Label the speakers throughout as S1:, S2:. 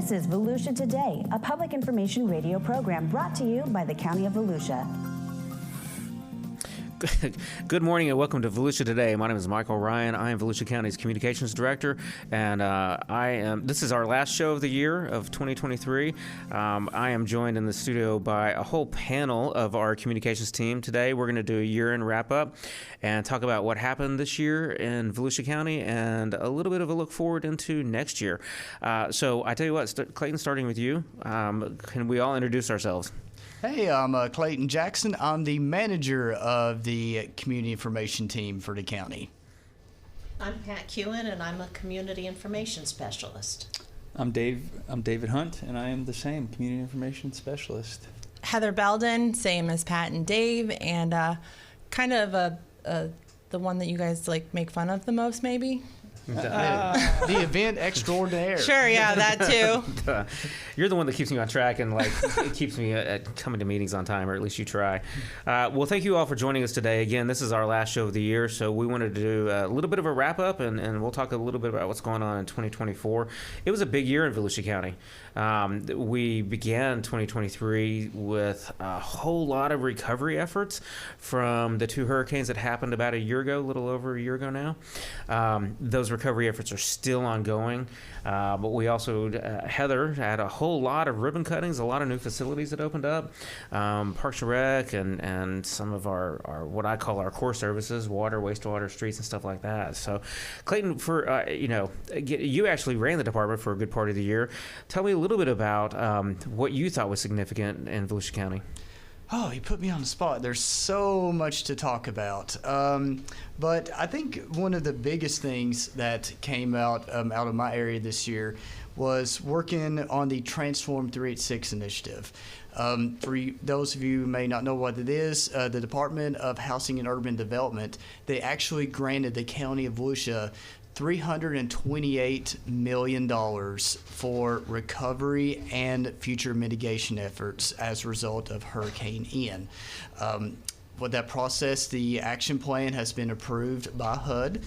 S1: This is Volusia Today, a public information radio program brought to you by the County of volusia.
S2: Good morning and welcome to Volusia Today. My name is Michael Ryan. I am Volusia County's Communications Director, and this is our last show of the year of 2023. I am joined in the studio by a whole panel of our communications team today. We're going to do a year-end wrap-up and talk about what happened this year in Volusia County and a little bit of a look forward into next year. So I tell you what, Clayton, starting with you, can we all introduce ourselves?
S3: Hey, I'm Clayton Jackson. I'm the manager of the community information team for the county.
S4: I'm Pat Kewen, and I'm a community information specialist.
S5: I'm David Hunt, and I am the same community information specialist.
S6: Heather Belden, same as Pat and Dave, and kind of the one that you guys like make fun of the most, maybe.
S3: The event extraordinaire.
S6: Sure, yeah, that too.
S2: You're the one that keeps me on track and it keeps me coming to meetings on time, or at least you try. Well, thank you all for joining us today. Again, this is our last show of the year, so we wanted to do a little bit of a wrap up, and we'll talk a little bit about what's going on in 2024. It was a big year in Volusia County. We began 2023 with a whole lot of recovery efforts from the two hurricanes that happened about a year ago, a little over a year ago now. Those recovery efforts are still ongoing, but we also, Heather had a whole lot of ribbon cuttings, a lot of new facilities that opened up, Parks and Rec, and some of our what I call our core services, water, wastewater, streets, and stuff like that. So, Clayton, for you actually ran the department for a good part of the year. Tell me a little bit about what you thought was significant in Volusia County.
S3: Oh, you put me on the spot. There's so much to talk about. But I think one of the biggest things that came out of my area this year was working on the Transform 386 initiative. For those of you who may not know what it is, the Department of Housing and Urban Development, they actually granted the County of Volusia $328 million for recovery and future mitigation efforts as a result of Hurricane Ian. With that process, the action plan has been approved by HUD.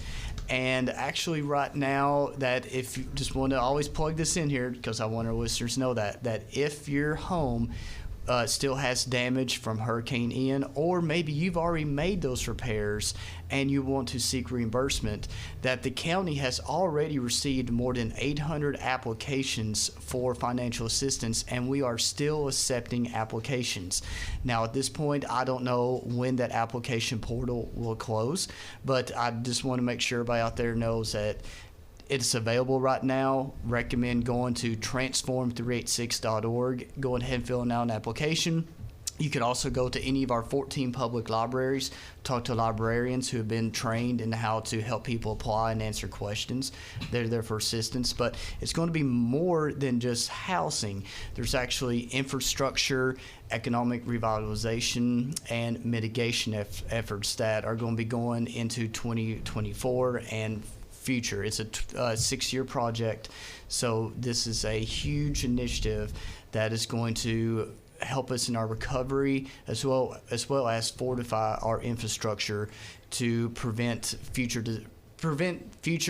S3: And actually right now, that if you just want to always plug this in here, because I want our listeners to know that if your home still has damage from Hurricane Ian, or maybe you've already made those repairs and you want to seek reimbursement, that the county has already received more than 800 applications for financial assistance, and we are still accepting applications. Now, at this point, I don't know when that application portal will close, but I just want to make sure everybody out there knows that it's available right now. Recommend going to transform386.org. Go ahead and fill out an application. You can also go to any of our 14 public libraries, talk to librarians who have been trained in how to help people apply and answer questions. They're there for assistance, but it's going to be more than just housing. There's actually infrastructure, economic revitalization, and mitigation efforts that are going to be going into 2024 and future. It's a 6-year project, so this is a huge initiative that is going to help us in our recovery as well as fortify our infrastructure to prevent future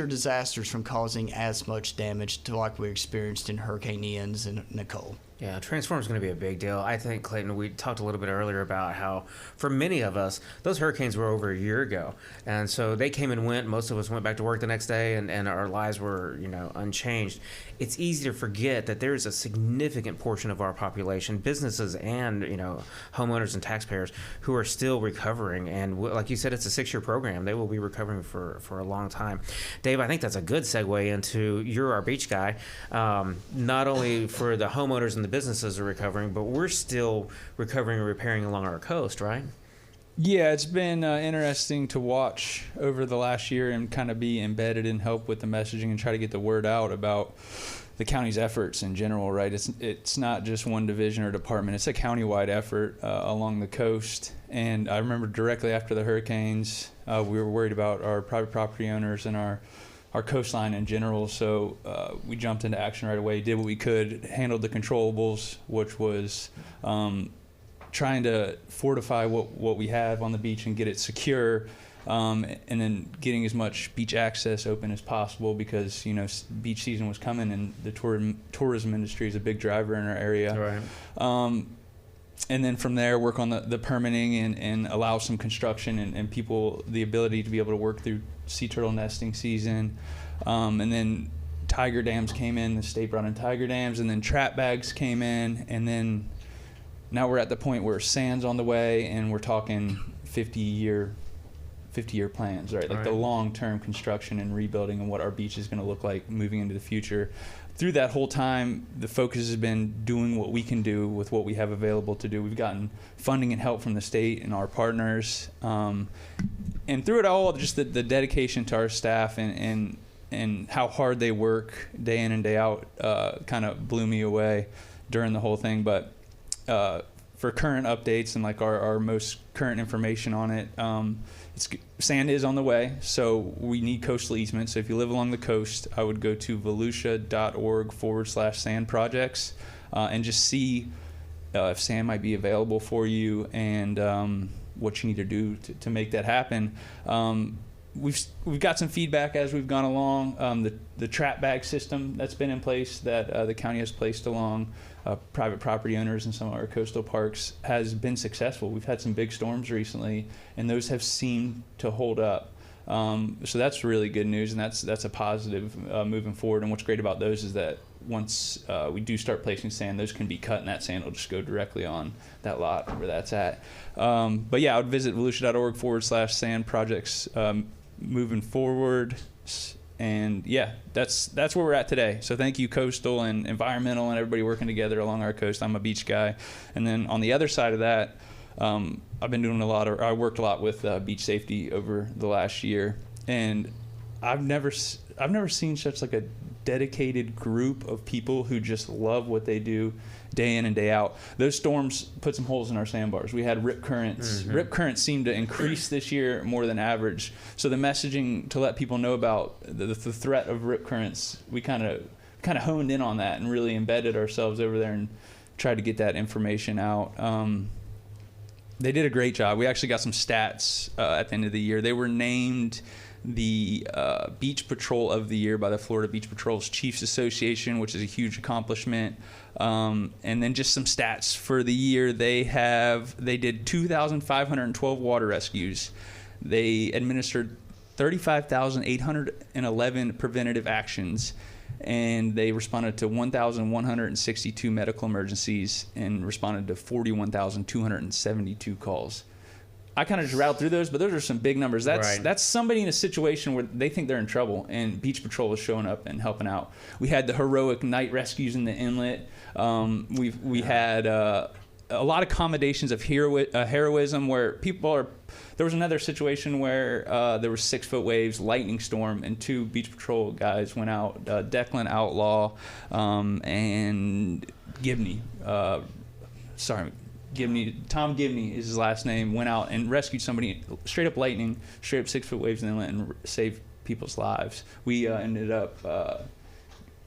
S3: disasters from causing as much damage to like we experienced in Hurricane Ian's and Nicole.
S2: Yeah, Transform is going to be a big deal. I think, Clayton, we talked a little bit earlier about how, for many of us, those hurricanes were over a year ago. And so they came and went. Most of us went back to work the next day, and our lives were, unchanged. It's easy to forget that there's a significant portion of our population, businesses and, homeowners and taxpayers, who are still recovering. And like you said, it's a 6-year program. They will be recovering for a long time. Dave, I think that's a good segue into, you're our beach guy, not only for the homeowners and the businesses are recovering, but we're still recovering and repairing along our coast, right?
S5: Yeah, it's been interesting to watch over the last year and kind of be embedded and help with the messaging and try to get the word out about the county's efforts in general, right? It's not just one division or department. It's a countywide effort along the coast. And I remember directly after the hurricanes, we were worried about our private property owners and our coastline in general, so we jumped into action right away, did what we could, handled the controllables, which was trying to fortify what we have on the beach and get it secure, And then getting as much beach access open as possible because, beach season was coming and the tourism industry is a big driver in our area.
S2: Right.
S5: And then from there, work on the permitting and allow some construction and people the ability to be able to work through sea turtle nesting season. And then tiger dams came in. The state brought in tiger dams, and then trap bags came in. And then now we're at the point where sand's on the way, and we're talking 50-year plans, right? Like the long-term construction and rebuilding and what our beach is going to look like moving into the future. Through that whole time, the focus has been doing what we can do with what we have available to do. We've gotten funding and help from the state and our partners. And through it all, just the dedication to our staff and how hard they work day in and day out kind of blew me away during the whole thing. But for current updates and like our most current information on it, sand is on the way, so we need coastal easements. So if you live along the coast, I would go to volusia.org/sand projects and just see if sand might be available for you and what you need to do to make that happen. We've got some feedback as we've gone along. The trap bag system that's been in place that the county has placed along private property owners and some of our coastal parks has been successful. We've had some big storms recently, and those have seemed to hold up. So that's really good news, and that's a positive moving forward. And what's great about those is that once we do start placing sand, those can be cut, and that sand will just go directly on that lot where that's at. But yeah, I would visit volusia.org/sand projects moving forward. And yeah, that's where we're at today. So thank you, Coastal and Environmental and everybody working together along our coast. I'm a beach guy. And then on the other side of that, I've been doing I worked a lot with beach safety over the last year. And I've never seen such like a dedicated group of people who just love what they do day in and day out. Those storms put some holes in our sandbars. We had rip currents. Mm-hmm. Rip currents seem to increase this year more than average. So the messaging to let people know about the threat of rip currents, we kind of honed in on that and really embedded ourselves over there and tried to get that information out. They did a great job. We actually got some stats at the end of the year. They were named the Beach Patrol of the Year by the Florida Beach Patrol's Chiefs Association, which is a huge accomplishment. And then just some stats for the year. They did 2,512 water rescues. They administered 35,811 preventative actions, and they responded to 1,162 medical emergencies and responded to 41,272 calls. I kind of just rattled through those, but those are some big numbers. That's somebody in a situation where they think they're in trouble, and Beach Patrol was showing up and helping out. We had the heroic night rescues in the inlet. We had a lot of accommodations of heroism where people are. There was another situation where there were 6-foot waves, lightning storm, and 2 Beach Patrol guys went out. Declan Outlaw and Gibney. Tom Gibney is his last name, went out and rescued somebody, straight up lightning, straight up 6-foot waves in the inlet, and saved people's lives. We ended up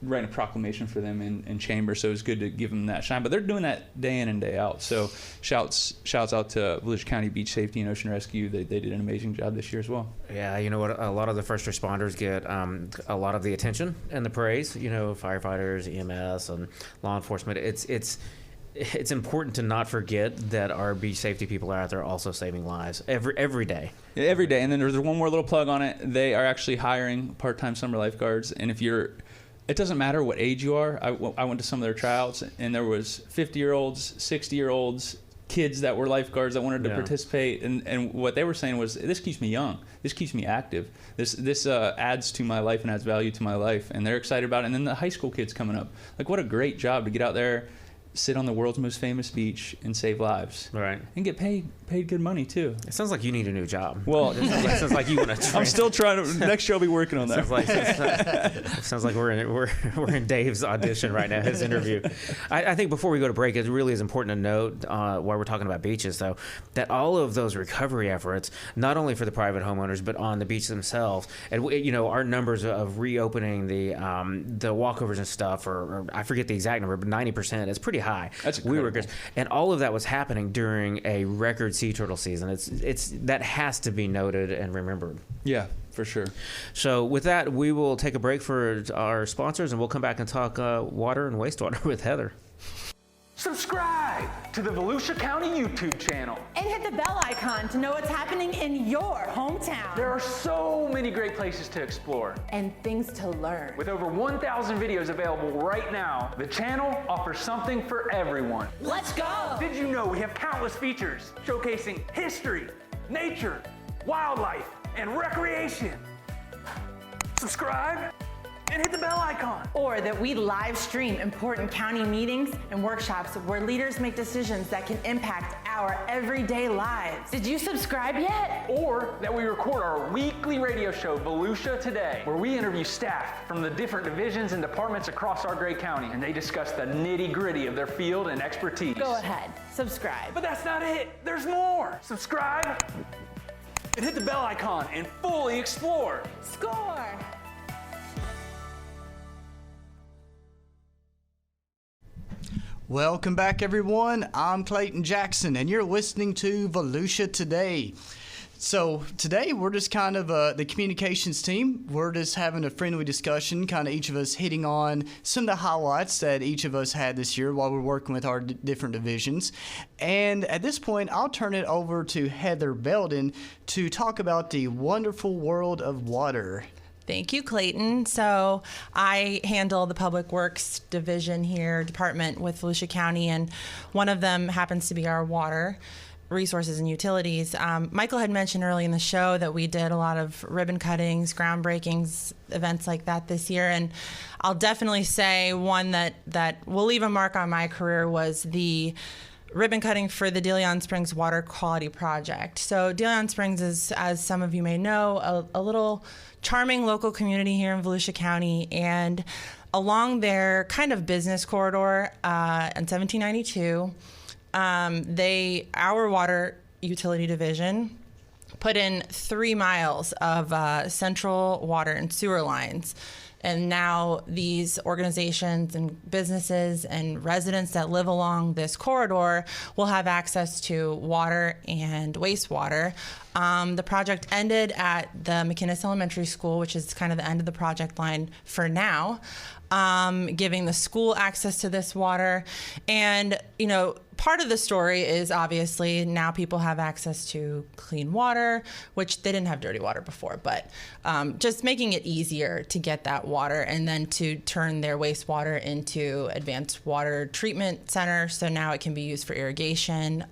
S5: writing a proclamation for them in chamber, so it was good to give them that shine. But they're doing that day in and day out. So shouts out to Volusia County Beach Safety and Ocean Rescue. They did an amazing job this year as well. Yeah,
S2: you know what? A lot of the first responders get a lot of the attention and the praise. You know, firefighters, EMS, and law enforcement. It's important to not forget that our beach safety people are out there also saving lives every day.
S5: Yeah, every day. And then there's one more little plug on it. They are actually hiring part-time summer lifeguards. And it doesn't matter what age you are. I went to some of their tryouts, and there was 50-year-olds, 60-year-olds, kids that were lifeguards that wanted to participate. And what they were saying was, this keeps me young. This keeps me active. This adds to my life and adds value to my life. And they're excited about it. And then the high school kids coming up. Like, what a great job to get out there, sit on the world's most famous beach, and save lives.
S2: Right.
S5: And get paid good money, too.
S2: It sounds like you need a new job.
S5: Well,
S2: it sounds like you want to.
S5: I'm still trying to. Next year I'll be working on that.
S2: Sounds like we're in Dave's audition right now, his interview. I think before we go to break, it really is important to note while we're talking about beaches, though, that all of those recovery efforts, not only for the private homeowners, but on the beach themselves, and our numbers of reopening the walkovers and stuff, or I forget the exact number, but 90%. It's pretty high.
S5: That's
S2: we were
S5: incredible.
S2: good, and all of that was happening during a record sea turtle season. It's that has to be noted and remembered.
S5: Yeah, for sure.
S2: So with that, we will take a break for our sponsors, and we'll come back and talk water and wastewater with Heather.
S7: Subscribe to the Volusia County YouTube channel.
S8: And hit the bell icon to know what's happening in your hometown.
S7: There are so many great places to explore.
S8: And things to learn.
S7: With over 1,000 videos available right now, the channel offers something for everyone.
S8: Let's go!
S7: Did you know we have countless features showcasing history, nature, wildlife, and recreation? Subscribe and hit the bell icon.
S8: Or that we live stream important county meetings and workshops where leaders make decisions that can impact our everyday lives. Did you subscribe yet?
S7: Or that we record our weekly radio show, Volusia Today, where we interview staff from the different divisions and departments across our great county, and they discuss the nitty-gritty of their field and expertise.
S8: Go ahead, subscribe.
S7: But that's not it. There's more. Subscribe and hit the bell icon and fully explore.
S8: Score!
S3: Welcome back, everyone. I'm Clayton Jackson, and you're listening to Volusia Today. So today we're just kind of the communications team. We're just having a friendly discussion, kind of each of us hitting on some of the highlights that each of us had this year while we're working with our different divisions. And at this point, I'll turn it over to Heather Belden to talk about the wonderful world of water.
S6: Thank you, Clayton. So I handle the Public Works Division here, department with Volusia County, and one of them happens to be our water resources and utilities. Michael had mentioned early in the show that we did a lot of ribbon cuttings, groundbreakings, events like that this year, and I'll definitely say one that will leave a mark on my career was the ribbon cutting for the DeLeon Springs Water Quality Project. So DeLeon Springs is, as some of you may know, a little charming local community here in Volusia County, and along their kind of business corridor in 1792, our water utility division put in 3 miles of central water and sewer lines. And now these organizations and businesses and residents that live along this corridor will have access to water and wastewater. The project ended at the McInnes Elementary School, which is kind of the end of the project line for now, giving the school access to this water. And, you know, part of the story is obviously now people have access to clean water, which they didn't have dirty water before, but just making it easier to get that water and then to turn their wastewater into advanced water treatment center. So now it can be used for irrigation,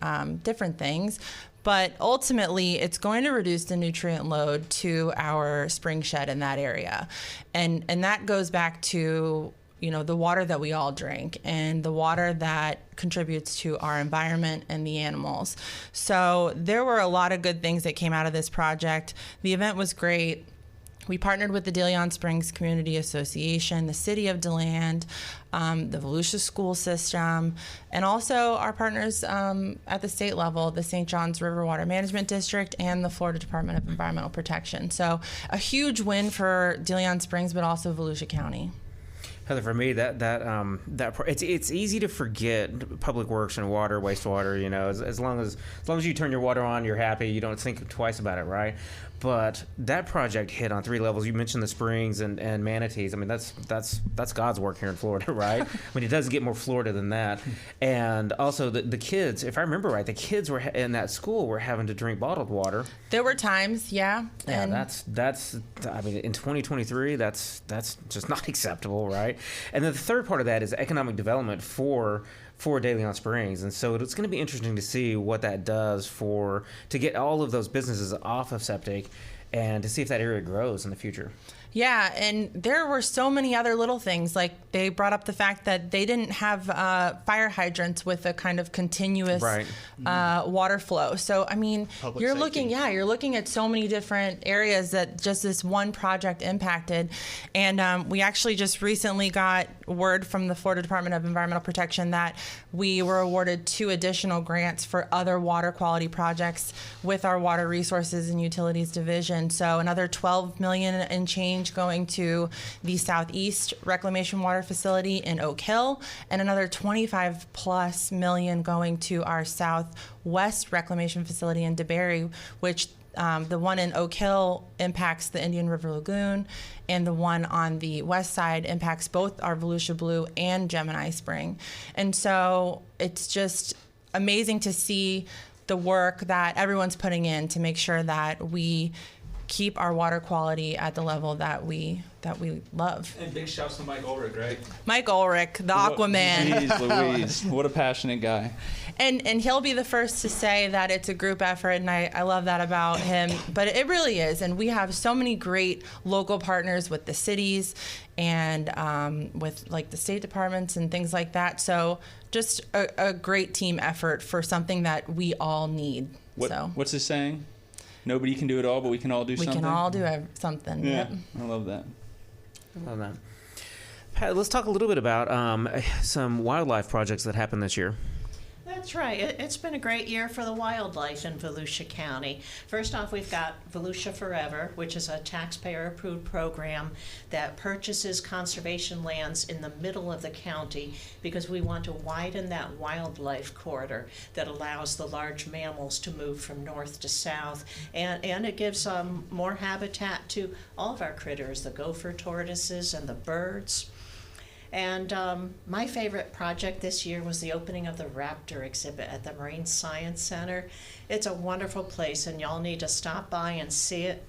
S6: different things. But ultimately, it's going to reduce the nutrient load to our spring shed in that area. And that goes back to, you know, the water that we all drink and the water that contributes to our environment and the animals. So there were a lot of good things that came out of this project. The event was great. We partnered with the DeLeon Springs Community Association, the City of DeLand, the Volusia School System, and also our partners at the state level, the St. Johns River Water Management District and the Florida Department of Environmental Protection. So a huge win for DeLeon Springs, but also Volusia County.
S2: Heather, for me, it's easy to forget public works and water, wastewater. You know, as long as you turn your water on, you're happy. You don't think twice about it, right? But that project hit on 3 levels. You mentioned the springs and manatees. I mean, that's God's work here in Florida, right? I mean, it doesn't get more Florida than that. And also the kids, if I remember right, the kids were in that school were having to drink bottled water.
S6: There were times, yeah.
S2: Yeah,
S6: And
S2: that's. I mean, in 2023, that's just not acceptable, right? And then the third part of that is economic development for DeLeon Springs, and so it's going to be interesting to see what that does to get all of those businesses off of septic, and to see if that area grows in the future.
S6: Yeah, and there were so many other little things. Like they brought up the fact that they didn't have fire hydrants with a kind of continuous water flow. So I mean,
S3: Public
S6: you're
S3: safety.
S6: you're looking at so many different areas that just this one project impacted. And we actually just recently got word from the Florida Department of Environmental Protection that we were awarded 2 additional grants for other water quality projects with our Water Resources and Utilities Division. So another $12 million and change change going to the Southeast Reclamation Water Facility in Oak Hill, and another 25 plus million going to our Southwest Reclamation Facility in DeBary, which the one in Oak Hill impacts the Indian River Lagoon, and the one on the west side impacts both our Volusia Blue and Gemini Spring. And so it's just amazing to see the work that everyone's putting in to make sure that we keep our water quality at the level that we love.
S5: And big shouts to Mike Ulrich, right?
S6: Mike Ulrich, the Aquaman.
S5: Jeez Louise, what a passionate guy.
S6: And he'll be the first to say that it's a group effort, and I love that about him. But it really is, and we have so many great local partners with the cities and with like the state departments and things like that. So just a great team effort for something that we all need.
S5: What's his saying? Nobody can do it all, but we can all do something.
S6: We can all do something.
S5: Yeah,
S6: Yep.
S5: I love that.
S2: I love that. Pat, let's talk a little bit about some wildlife projects that happened this year.
S4: That's right. It's been a great year for the wildlife in Volusia County. First off, we've got Volusia Forever, which is a taxpayer-approved program that purchases conservation lands in the middle of the county because we want to widen that wildlife corridor that allows the large mammals to move from north to south, and it gives more habitat to all of our critters, the gopher tortoises and the birds. And my favorite project this year was the opening of the raptor exhibit at the Marine Science Center. It's a wonderful place, and y'all need to stop by and see it.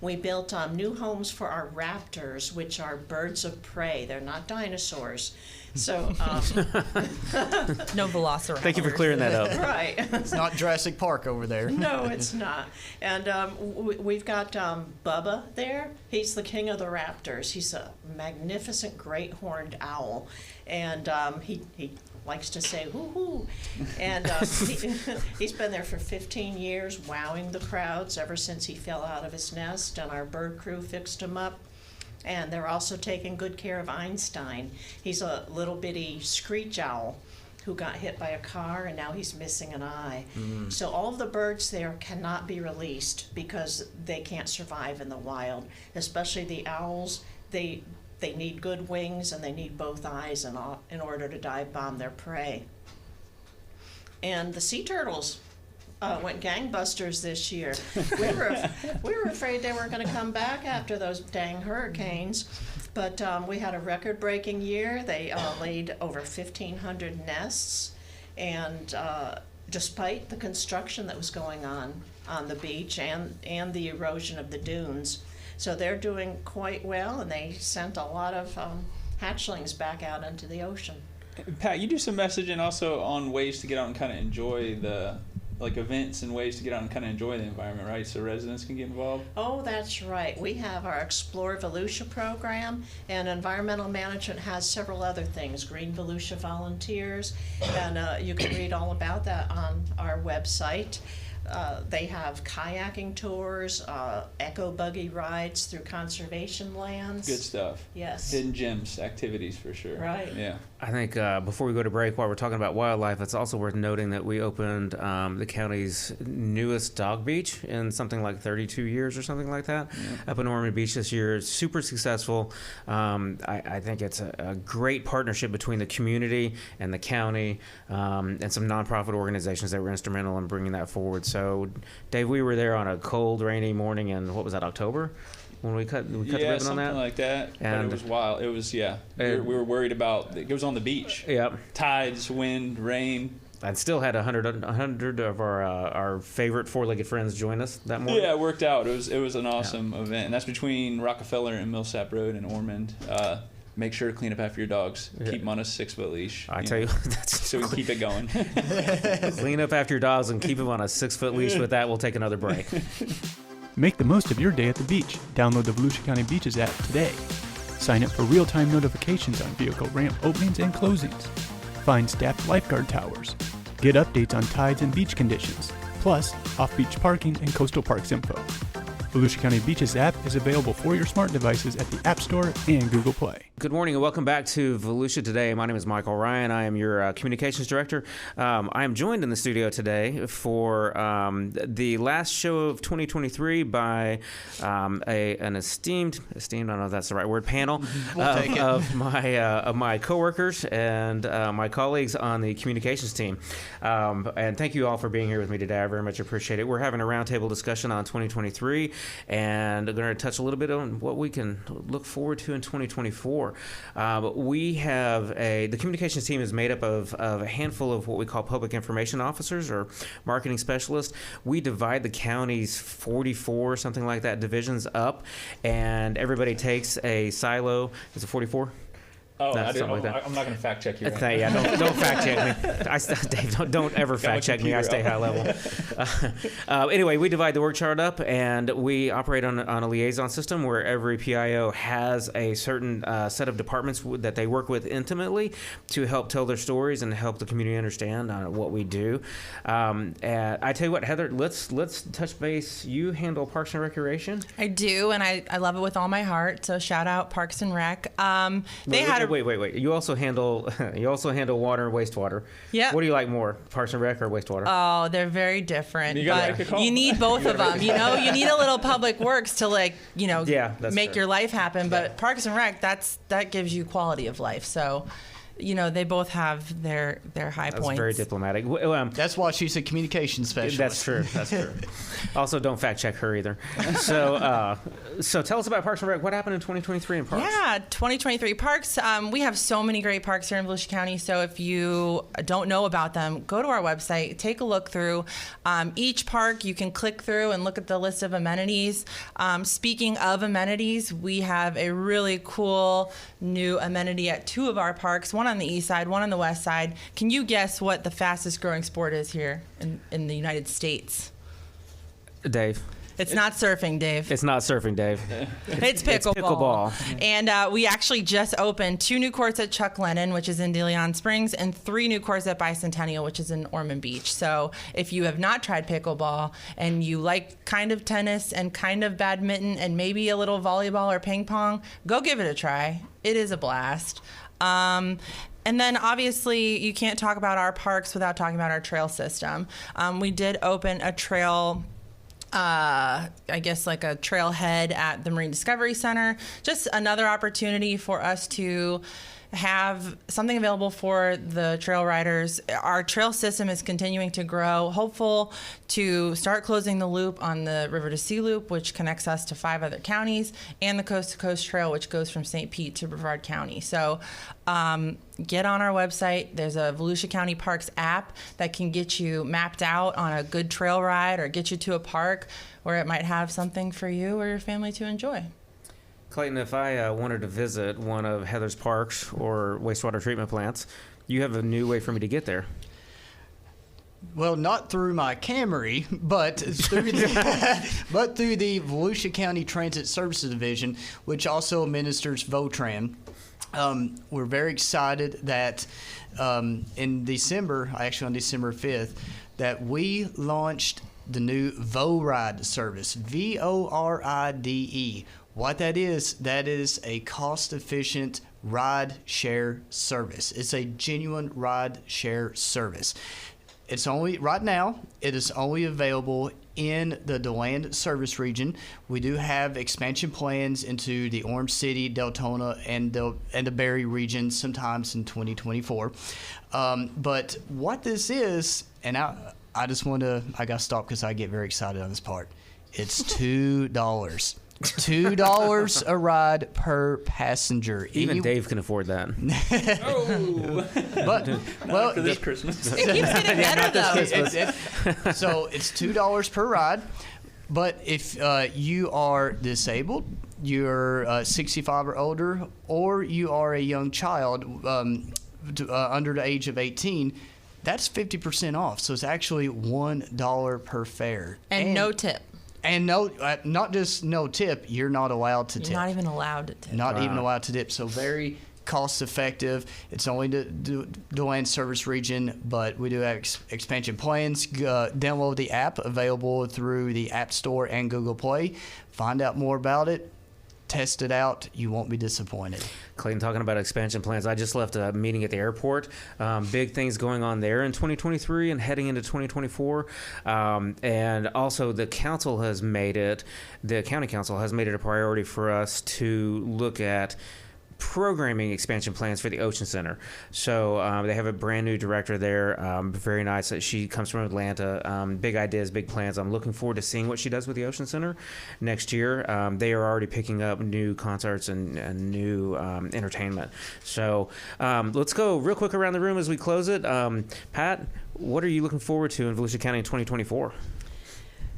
S4: We built new homes for our raptors, which are birds of prey. They're not dinosaurs. So
S6: No velociraptor.
S2: Thank you for clearing that up.
S4: right.
S3: It's not Jurassic Park over there.
S4: No, it's not. And we've got Bubba there. He's the king of the raptors. He's a magnificent great horned owl. And he likes to say, hoo-hoo. And he's been there for 15 years, wowing the crowds ever since he fell out of his nest, and our bird crew fixed him up. And they're also taking good care of Einstein. He's a little bitty screech owl who got hit by a car, and now he's missing an eye. So all of the birds there cannot be released because they can't survive in the wild, especially the owls. They need good wings, and they need both eyes in order to dive bomb their prey. And the sea turtles went gangbusters this year. We were afraid they weren't going to come back after those dang hurricanes, but we had a record-breaking year. They laid over 1,500 nests, and despite the construction that was going on the beach and the erosion of the dunes. So they're doing quite well, and they sent a lot of hatchlings back out into the ocean.
S5: Pat, you do some messaging also on ways to get out and kind of enjoy the events and ways to get out and kind of enjoy the environment, right? So residents can get involved.
S4: Oh, that's right. We have our Explore Volusia program, and environmental management has several other things. Green Volusia Volunteers, and you can read all about that on our website. They have kayaking tours, eco buggy rides through conservation lands.
S5: Good stuff.
S4: Yes.
S5: Hidden gems, activities for sure.
S4: Right.
S5: Yeah.
S2: I think before we go to break, while we're talking about wildlife, it's also worth noting that we opened the county's newest dog beach in something like 32 years or something like that, up in Ormond Beach this year. It's super successful. I think it's a great partnership between the community and the county and some nonprofit organizations that were instrumental in bringing that forward. So, Dave, we were there on a cold, rainy morning in, what was that, October? When we cut the ribbon on that?
S5: Something like that.
S2: And
S5: but it was wild. It was, we were worried about, it was on the beach.
S2: Yep.
S5: Tides, wind, rain.
S2: I still had 100 of our favorite four-legged friends join us that morning.
S5: Yeah, it worked out. It was an awesome event. And that's between Rockefeller and Millsap Road in Ormond. Make sure to clean up after your dogs.
S2: Yeah.
S5: Keep them on a 6-foot leash.
S2: I tell you, that's
S5: so we can keep it going.
S2: Clean up after your dogs and keep them on a 6-foot leash. With that, we'll take another break.
S9: Make the most of your day at the beach. Download the Volusia County Beaches app today. Sign up for real-time notifications on vehicle ramp openings and closings. Find staffed lifeguard towers. Get updates on tides and beach conditions, plus off-beach parking and coastal parks info. Volusia County Beaches app is available for your smart devices at the App Store and Google Play.
S2: Good morning and welcome back to Volusia Today. My name is Michael Ryan. I am your communications director. I am joined in the studio today for the last show of 2023 by an esteemed, I don't know if that's the right word, panel of my coworkers and my colleagues on the communications team. And thank you all for being here with me today. I very much appreciate it. We're having a roundtable discussion on 2023 and going to touch a little bit on what we can look forward to in 2024. We have the communications team is made up of a handful of what we call public information officers or marketing specialists. We divide the county's 44, something like that, divisions up, and everybody takes a silo. Is it 44?
S5: Oh,
S2: No,
S5: I'm
S2: something like that.
S5: not going to fact check you.
S2: Okay, yeah, don't fact check me. Dave, don't ever fact check me. I stay high level. Anyway, we divide the work chart up, and we operate on a liaison system where every PIO has a certain set of departments that they work with intimately to help tell their stories and help the community understand what we do. And I tell you what, Heather, let's touch base. You handle Parks and Recreation.
S6: I do, and I love it with all my heart. So shout out Parks and Rec.
S2: Wait. You also handle water and wastewater.
S6: Yeah.
S2: What do you like more, Parks and Rec or wastewater?
S6: Oh, they're very different.
S5: You gotta make a call.
S6: You need both of them. You need a little public works to make
S2: true.
S6: your life happen. But Parks and Rec, that gives you quality of life. So, they both have their high
S2: That's
S6: points.
S2: very diplomatic.
S3: That's why she's a communications specialist.
S2: That's true. Also, don't fact check her either. So tell us about Parks and Rec. What happened in 2023 in Parks?
S6: Yeah, 2023 Parks. We have so many great parks here in Volusia County. So if you don't know about them, go to our website, take a look through. Each park, you can click through and look at the list of amenities. Speaking of amenities, we have a really cool new amenity at two of our parks, one on the east side, one on the west side. Can you guess what the fastest growing sport is here in the United States?
S2: Dave.
S6: It's not surfing, Dave.
S2: It's not surfing, Dave.
S6: It's pickleball. And we actually just opened 2 new courts at Chuck Lennon, which is in De Leon Springs, and 3 new courts at Bicentennial, which is in Ormond Beach. So if you have not tried pickleball and you like kind of tennis and kind of badminton and maybe a little volleyball or ping pong, go give it a try. It is a blast. And then obviously you can't talk about our parks without talking about our trail system. We did open a trail, I guess like a trailhead at the Marine Discovery Center. Just another opportunity for us to have something available for the trail riders. Our trail system is continuing to grow. Hopeful to start closing the loop on the River to Sea Loop, which connects us to 5 other counties, and the Coast to Coast Trail, which goes from St. Pete to Brevard County. So get on our website. There's a Volusia County Parks app that can get you mapped out on a good trail ride or get you to a park where it might have something for you or your family to enjoy.
S2: Clayton, if I wanted to visit one of Heather's parks or wastewater treatment plants, you have a new way for me to get there.
S3: Well, not through my Camry, but through the Volusia County Transit Services Division, which also administers VOTRAN. We're very excited that in December, actually on December 5th, that we launched the new VORIDE service, VORIDE. What that is a cost-efficient ride share service. It's a genuine ride share service. It's only right now. It is only available in the DeLand service region. We do have expansion plans into the Orange City, Deltona, and the Berry region sometimes in 2024. But what this is, and I got stopped because I get very excited on this part. It's $2. $2 a ride per passenger.
S2: Even Dave can afford that.
S3: But
S5: after this Christmas.
S6: It keeps getting better, though.
S3: So it's $2 per ride. But if you are disabled, you're 65 or older, or you are a young child under the age of 18, that's 50% off. So it's actually $1 per fare.
S6: And no tip.
S3: And no, not just no tip, you're not allowed to tip.
S6: You're not even allowed to tip.
S3: Not even allowed to tip. So very cost effective. It's only the DeLand service region, but we do have expansion plans. Download the app, available through the App Store and Google Play. Find out more about it. Test it out. You won't be disappointed.
S2: Clayton, talking about expansion plans, I just left a meeting at the airport. Big things going on there in 2023 and heading into 2024. And also the county council has made it a priority for us to look at programming expansion plans for the Ocean Center. So they have a brand new director there, very nice. She comes from Atlanta. Big ideas, big plans. I'm looking forward to seeing what she does with the Ocean Center next year. They are already picking up new concerts and new entertainment. So let's go real quick around the room as we close it. Pat, what are you looking forward to in Volusia County in 2024?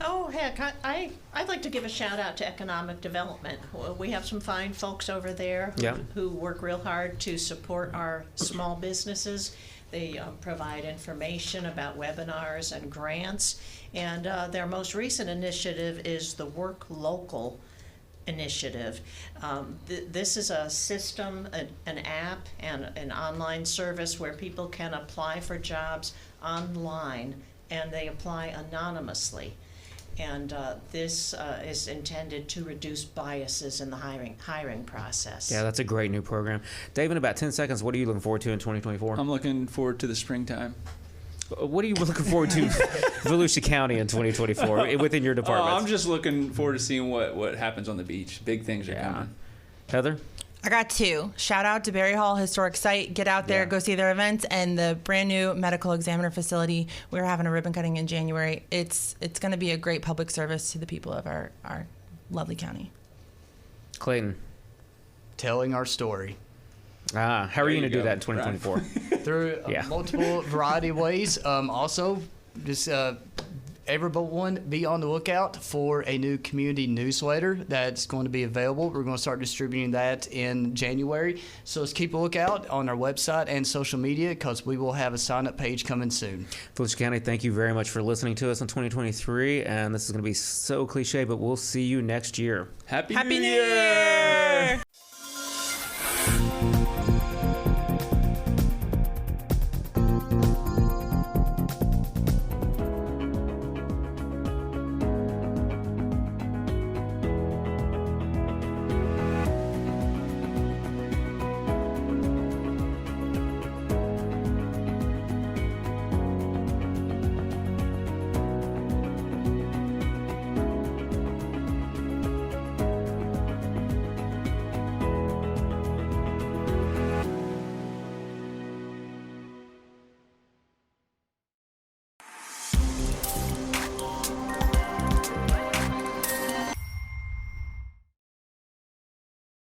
S4: Oh, heck, I'd like to give a shout out to economic development. We have some fine folks over there who work real hard to support our small businesses. They provide information about webinars and grants. And their most recent initiative is the Work Local initiative. This is a system, an app, and an online service where people can apply for jobs online, and they apply anonymously. And this is intended to reduce biases in the hiring process. Yeah,
S2: that's a great new program. Dave, in about 10 seconds, what are you looking forward to in 2024?
S5: I'm looking forward to the springtime.
S2: What are you looking forward to Volusia County in 2024 within your department?
S5: I'm just looking forward to seeing what happens on the beach. Big things are coming.
S2: Heather?
S6: I got two. Shout out to Berry Hall Historic Site. Get out there, go see their events, and the brand new medical examiner facility. We're having a ribbon cutting in January. It's going to be a great public service to the people of our lovely county.
S2: Clayton?
S3: Telling our story.
S2: How are you going to do that in 2024?
S3: Through multiple variety of ways. Also, just everyone be on the lookout for a new community newsletter that's going to be available. We're going to start distributing that in January. So let's keep a lookout on our website and social media, because we will have a sign-up page coming soon.
S2: Volusia County, thank you very much for listening to us in 2023. And this is going to be so cliche, but we'll see you next year.
S5: Happy New Year!